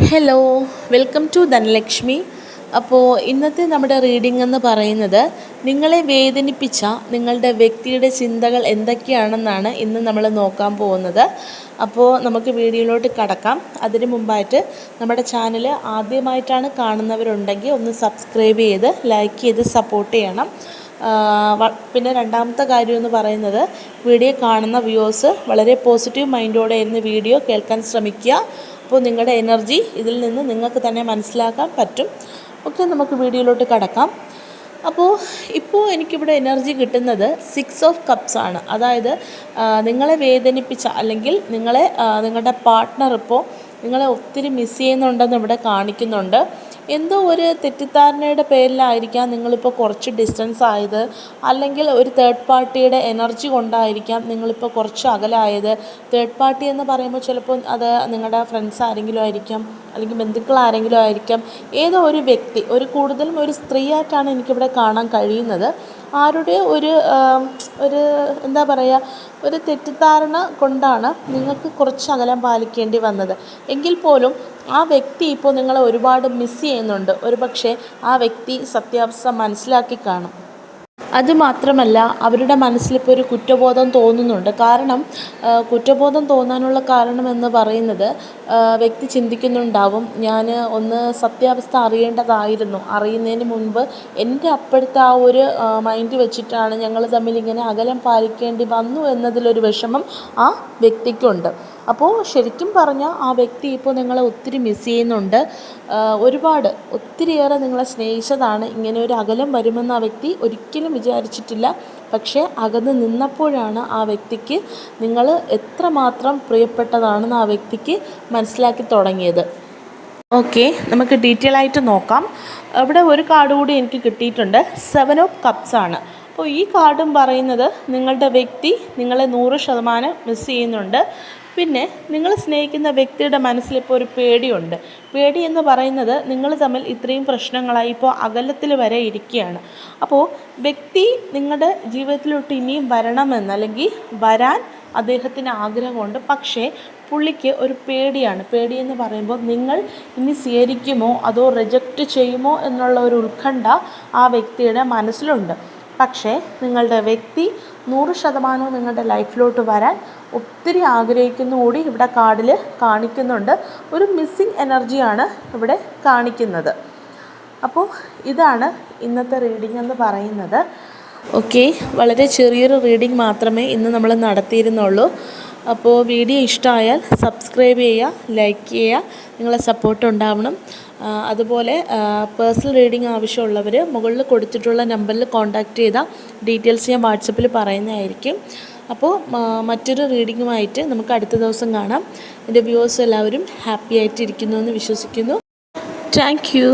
Hello, welcome to Dhanlaxmi. അപ്പോൾ ഇന്നത്തെ നമ്മുടെ റീഡിംഗ് എന്ന് പറയുന്നത് നിങ്ങളെ വേദനിപ്പിച്ച നിങ്ങളുടെ വ്യക്തിയുടെ ചിന്തകൾ എന്തൊക്കെയാണെന്നാണ് ഇന്ന് നമ്മൾ നോക്കാൻ പോകുന്നത്. അപ്പോൾ നമുക്ക് വീഡിയോയിലോട്ട് കടക്കാം. അതിനു മുമ്പായിട്ട് നമ്മുടെ ചാനൽ ആദ്യമായിട്ടാണ് കാണുന്നവരുണ്ടെങ്കിൽ ഒന്ന് സബ്സ്ക്രൈബ് ചെയ്ത് ലൈക്ക് ചെയ്ത് സപ്പോർട്ട് ചെയ്യണം. പിന്നെ രണ്ടാമത്തെ കാര്യം എന്ന് പറയുന്നത് വീഡിയോ കാണുന്ന വ്യൂവേഴ്സ് വളരെ പോസിറ്റീവ് മൈൻഡോടെ ഇരുന്ന് വീഡിയോ കേൾക്കാൻ ശ്രമിക്കുക. അപ്പോൾ നിങ്ങളുടെ എനർജി ഇതിൽ നിന്ന് നിങ്ങൾക്ക് തന്നെ മനസ്സിലാക്കാൻ പറ്റും. ഓക്കെ, നമുക്ക് വീഡിയോയിലോട്ട് കടക്കാം. ഇപ്പോൾ എനിക്കിവിടെ എനർജി കിട്ടുന്നത് 6 ഓഫ് കപ്സ് ആണ്. അതായത് നിങ്ങളെ വേദനിപ്പിച്ച അല്ലെങ്കിൽ നിങ്ങളുടെ പാർട്ട്ണർ ഇപ്പോൾ നിങ്ങളെ ഒത്തിരി മിസ് ചെയ്യുന്നുണ്ടെന്ന് ഇവിടെ കാണിക്കുന്നുണ്ട്. എന്തോ ഒരു തെറ്റിദ്ധാരണയുടെ പേരിലായിരിക്കാം നിങ്ങളിപ്പോൾ കുറച്ച് ഡിസ്റ്റൻസ് ആയത്, അല്ലെങ്കിൽ ഒരു തേർഡ് പാർട്ടിയുടെ എനർജി കൊണ്ടായിരിക്കാം നിങ്ങളിപ്പോൾ കുറച്ച് അകലായത്. തേർഡ് പാർട്ടി എന്ന് പറയുമ്പോൾ ചിലപ്പോൾ അത് നിങ്ങളുടെ ഫ്രണ്ട്സ് ആരെങ്കിലും ആയിരിക്കാം, അല്ലെങ്കിൽ ബന്ധുക്കൾ ആരെങ്കിലും ആയിരിക്കാം. ഏതോ ഒരു വ്യക്തി, കൂടുതലും ഒരു സ്ത്രീയായിട്ടാണ് എനിക്കിവിടെ കാണാൻ കഴിയുന്നത്. ആരുടെ ഒരു എന്താ പറയുക, ഒരു തെറ്റിദ്ധാരണ കൊണ്ടാണ് നിങ്ങൾക്ക് കുറച്ച് അകലം പാലിക്കേണ്ടി വന്നത്. എങ്കിൽ പോലും ആ വ്യക്തി ഇപ്പോൾ നിങ്ങളെ ഒരുപാട് മിസ് ചെയ്യുന്നുണ്ട്. ഒരുപക്ഷെ ആ വ്യക്തി സത്യാവസ്ഥ മനസ്സിലാക്കി കാണും. അതുമാത്രമല്ല, അവരുടെ മനസ്സിലിപ്പോൾ ഒരു കുറ്റബോധം തോന്നുന്നുണ്ട്. കാരണം കുറ്റബോധം തോന്നാനുള്ള കാരണമെന്ന് പറയുന്നത് വ്യക്തി ചിന്തിക്കുന്നുണ്ടാവും, ഞാൻ ഒന്ന് സത്യാവസ്ഥ അറിയേണ്ടതായിരുന്നു, അറിയുന്നതിന് മുൻപ് എൻ്റെ അപ്പോഴത്തെ ആ ഒരു മൈൻഡ് വെച്ചിട്ടാണ് ഞങ്ങൾ തമ്മിൽ ഇങ്ങനെ അകലം പാലിക്കേണ്ടി വന്നു എന്നതിലൊരു വിഷമം ആ വ്യക്തിക്കുണ്ട്. അപ്പോൾ ശരിക്കും പറഞ്ഞാൽ ആ വ്യക്തി ഇപ്പോൾ നിങ്ങളെ ഒത്തിരി മിസ് ചെയ്യുന്നുണ്ട്. ഒത്തിരിയേറെ നിങ്ങളെ സ്നേഹിച്ചതാണ്. ഇങ്ങനെ ഒരു അകലം വരുമെന്ന് ആ വ്യക്തി ഒരിക്കലും വിചാരിച്ചിട്ടില്ല. പക്ഷേ അകന്ന് നിന്നപ്പോഴാണ് ആ വ്യക്തിക്ക് നിങ്ങൾ എത്രമാത്രം പ്രിയപ്പെട്ടതാണെന്ന് ആ വ്യക്തിക്ക് മനസ്സിലാക്കി തുടങ്ങിയത്. ഓക്കെ, നമുക്ക് ഡീറ്റെയിൽ ആയിട്ട് നോക്കാം. ഇവിടെ ഒരു കാർഡ് കൂടി എനിക്ക് കിട്ടിയിട്ടുണ്ട്. 7 ഓഫ് കപ്സ് ആണ്. അപ്പോൾ ഈ കാർഡും പറയുന്നത് നിങ്ങളുടെ വ്യക്തി നിങ്ങളെ 100% മിസ് ചെയ്യുന്നുണ്ട്. പിന്നെ നിങ്ങൾ സ്നേഹിക്കുന്ന വ്യക്തിയുടെ മനസ്സിലിപ്പോൾ ഒരു പേടിയുണ്ട്. പേടി എന്ന് പറയുന്നത് നിങ്ങൾ തമ്മിൽ ഇത്രയും പ്രശ്നങ്ങളായി ഇപ്പോൾ അകലത്തിൽ വരെ ഇരിക്കുകയാണ്. അപ്പോൾ വ്യക്തി നിങ്ങളുടെ ജീവിതത്തിലോട്ട് ഇനിയും വരണമെന്ന്, അല്ലെങ്കിൽ വരാൻ അദ്ദേഹത്തിന് ആഗ്രഹമുണ്ട്. പക്ഷേ പുള്ളിക്ക് ഒരു പേടിയാണ്. പേടിയെന്ന് പറയുമ്പോൾ നിങ്ങൾ ഇനി സ്വീകരിക്കുമോ അതോ റിജക്റ്റ് ചെയ്യുമോ എന്നുള്ള ഒരു ഉത്കണ്ഠ ആ വ്യക്തിയുടെ മനസ്സിലുണ്ട്. പക്ഷേ നിങ്ങളുടെ വ്യക്തി 100% നിങ്ങളുടെ ലൈഫിലോട്ട് വരാൻ ഒത്തിരി ആഗ്രഹിക്കുന്ന കൂടി ഇവിടെ കാർഡിൽ കാണിക്കുന്നുണ്ട്. ഒരു മിസ്സിങ് എനർജിയാണ് ഇവിടെ കാണിക്കുന്നത്. അപ്പോൾ ഇതാണ് ഇന്നത്തെ റീഡിംഗ് എന്ന് പറയുന്നത്. ഓക്കെ, വളരെ ചെറിയൊരു റീഡിംഗ് മാത്രമേ ഇന്ന് നമ്മൾ നടത്തിയിരുന്നുള്ളൂ. അപ്പോൾ വീഡിയോ ഇഷ്ടമായാൽ സബ്സ്ക്രൈബ് ചെയ്യുക, ലൈക്ക് ചെയ്യുക, നിങ്ങളെ സപ്പോർട്ട് ഉണ്ടാവണം. അതുപോലെ പേഴ്സണൽ റീഡിംഗ് ആവശ്യമുള്ളവർ മുകളിൽ കൊടുത്തിട്ടുള്ള നമ്പറിൽ കോൺടാക്റ്റ് ചെയ്താൽ ഡീറ്റെയിൽസ് ഞാൻ വാട്സപ്പിൽ പറയുന്നതായിരിക്കും. അപ്പോൾ മറ്റൊരു റീഡിങ്ങുമായിട്ട് നമുക്ക് അടുത്ത ദിവസം കാണാം. എൻ്റെ വ്യൂവേഴ്സ് എല്ലാവരും ഹാപ്പി ആയിട്ടിരിക്കുന്നു എന്ന് വിശ്വസിക്കുന്നു. Thank you.